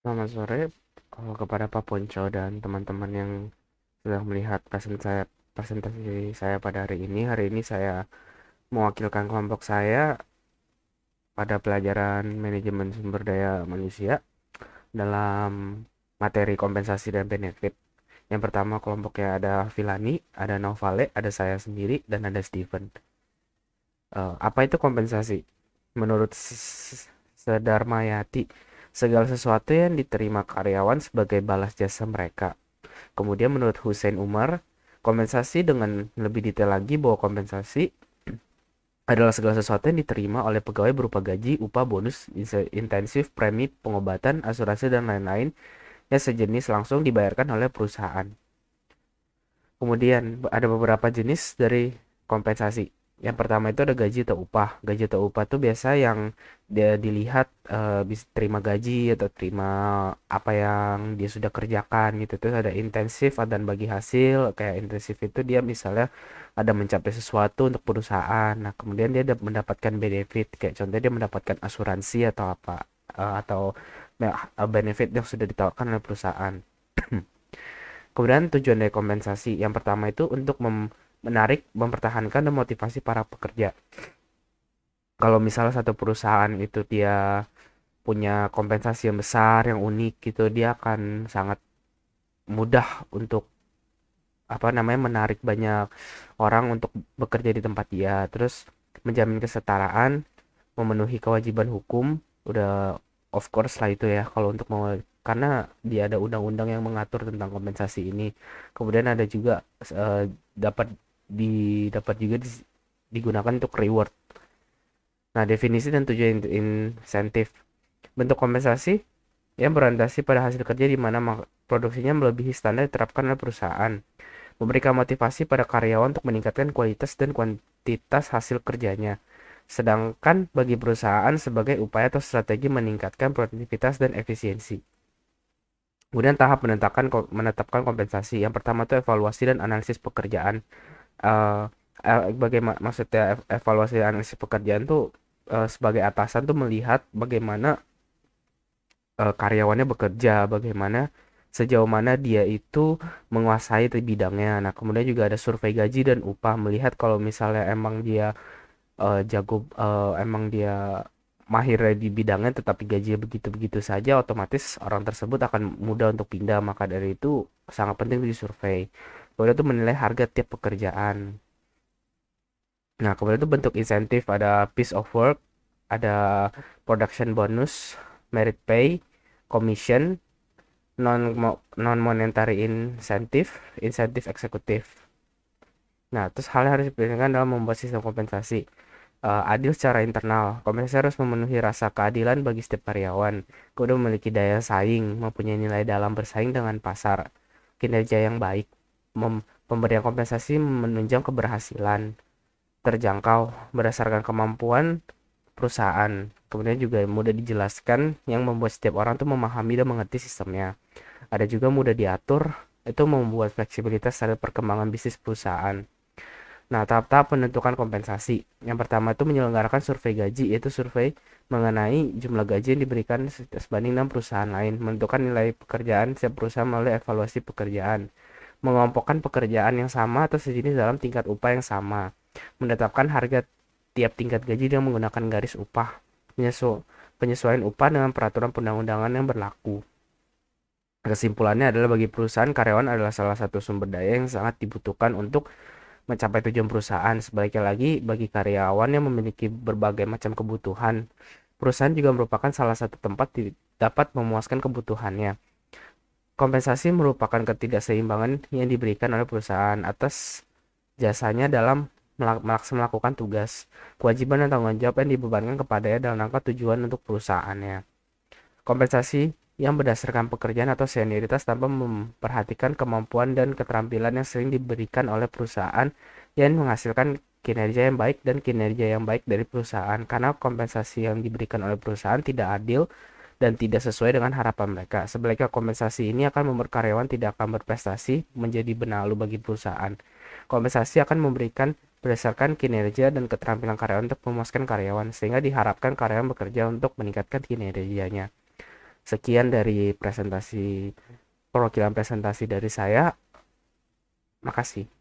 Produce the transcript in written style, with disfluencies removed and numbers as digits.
Selamat sore kepada Pak Ponco dan teman-teman yang sedang melihat presentasi saya pada hari ini. Hari ini saya mewakilkan kelompok saya pada pelajaran manajemen sumber daya manusia dalam materi kompensasi dan benefit. Yang pertama kelompoknya ada Vilani, ada Novale, ada saya sendiri, dan ada Steven. Apa itu kompensasi? Menurut Sedarmayati, segala sesuatu yang diterima karyawan sebagai balas jasa mereka. Kemudian menurut Hussein Umar, kompensasi dengan lebih detail lagi bahwa kompensasi adalah segala sesuatu yang diterima oleh pegawai berupa gaji, upah, bonus, intensif, premi, pengobatan, asuransi, dan lain-lain yang sejenis langsung dibayarkan oleh perusahaan. Kemudian ada beberapa jenis dari kompensasi. Yang pertama itu ada gaji atau upah. Gaji atau upah itu biasa yang dia dilihat bisa terima gaji atau terima apa yang dia sudah kerjakan gitu. Terus ada intensif dan bagi hasil. Kayak intensif itu dia misalnya ada mencapai sesuatu untuk perusahaan. Nah, kemudian dia mendapatkan benefit. Kayak contohnya dia mendapatkan asuransi atau apa atau benefit yang sudah ditawarkan oleh perusahaan. Kemudian tujuan dari kompensasi yang pertama itu untuk menarik, mempertahankan dan motivasi para pekerja. Kalau misalnya satu perusahaan itu dia punya kompensasi yang besar, yang unik gitu, dia akan sangat mudah untuk apa namanya menarik banyak orang untuk bekerja di tempat dia. Terus menjamin kesetaraan, memenuhi kewajiban hukum, udah of course lah itu ya kalau untuk mau karena dia ada undang-undang yang mengatur tentang kompensasi ini. Kemudian ada juga dapat dapat juga digunakan untuk reward. Nah, definisi dan tujuan insentif. Bentuk kompensasi yang berorientasi pada hasil kerja di mana produksinya melebihi standar diterapkan oleh perusahaan. Memberikan motivasi pada karyawan untuk meningkatkan kualitas dan kuantitas hasil kerjanya. Sedangkan bagi perusahaan sebagai upaya atau strategi meningkatkan produktivitas dan efisiensi. Kemudian tahap menetapkan kompensasi. Yang pertama itu evaluasi dan analisis pekerjaan. Eh Bagaimana maksudnya evaluasi dan analisis pekerjaan tuh sebagai atasan tuh melihat bagaimana karyawannya bekerja, bagaimana sejauh mana dia itu menguasai bidangnya. Nah, kemudian juga ada survei gaji dan upah melihat kalau misalnya emang dia emang dia mahir di bidangnya tetapi gajinya begitu-begitu saja, otomatis orang tersebut akan mudah untuk pindah. Maka dari itu sangat penting di survei. Kemudian itu menilai harga tiap pekerjaan. Nah, kemudian itu bentuk insentif ada piece of work, ada production bonus, merit pay, commission, non non monetary insentif, insentif eksekutif. Nah, terus hal yang harus diperhatikan dalam membuat sistem kompensasi. Adil secara internal. Kompensasi harus memenuhi rasa keadilan bagi setiap karyawan. Kemudian memiliki daya saing, mempunyai nilai dalam bersaing dengan pasar. Kinerja yang baik. Pemberian kompensasi menunjang keberhasilan. Terjangkau berdasarkan kemampuan perusahaan. Kemudian juga mudah dijelaskan yang membuat setiap orang tuh memahami dan mengerti sistemnya. Ada juga mudah diatur, itu membuat fleksibilitas terhadap perkembangan bisnis perusahaan. Nah, tahap-tahap penentukan kompensasi. Yang pertama itu menyelenggarakan survei gaji, yaitu survei mengenai jumlah gaji yang diberikan sebanding 6 perusahaan lain. Menentukan nilai pekerjaan setiap perusahaan melalui evaluasi pekerjaan. Mengelompokkan pekerjaan yang sama atau sejenis dalam tingkat upah yang sama. Menetapkan harga tiap tingkat gaji dengan menggunakan garis upah. Penyesuaian upah dengan peraturan perundang-undangan yang berlaku. Kesimpulannya adalah bagi perusahaan, karyawan adalah salah satu sumber daya yang sangat dibutuhkan untuk mencapai tujuan perusahaan. Sebaliknya lagi, bagi karyawan yang memiliki berbagai macam kebutuhan, perusahaan juga merupakan salah satu tempat dapat memuaskan kebutuhannya. Kompensasi merupakan ketidakseimbangan yang diberikan oleh perusahaan atas jasanya dalam melakukan tugas, kewajiban dan tanggung jawab yang dibebankan kepadanya dalam rangka tujuan untuk perusahaannya. Kompensasi yang berdasarkan pekerjaan atau senioritas tanpa memperhatikan kemampuan dan keterampilan yang sering diberikan oleh perusahaan yang menghasilkan kinerja yang baik dan kinerja yang baik dari perusahaan, karena kompensasi yang diberikan oleh perusahaan tidak adil dan tidak sesuai dengan harapan mereka. Sebaliknya kompensasi ini akan membuat karyawan tidak akan berprestasi menjadi benalu bagi perusahaan. Kompensasi akan memberikan berdasarkan kinerja dan keterampilan karyawan untuk memuaskan karyawan, sehingga diharapkan karyawan bekerja untuk meningkatkan kinerjanya. Sekian dari perwakilan presentasi dari saya. Makasih.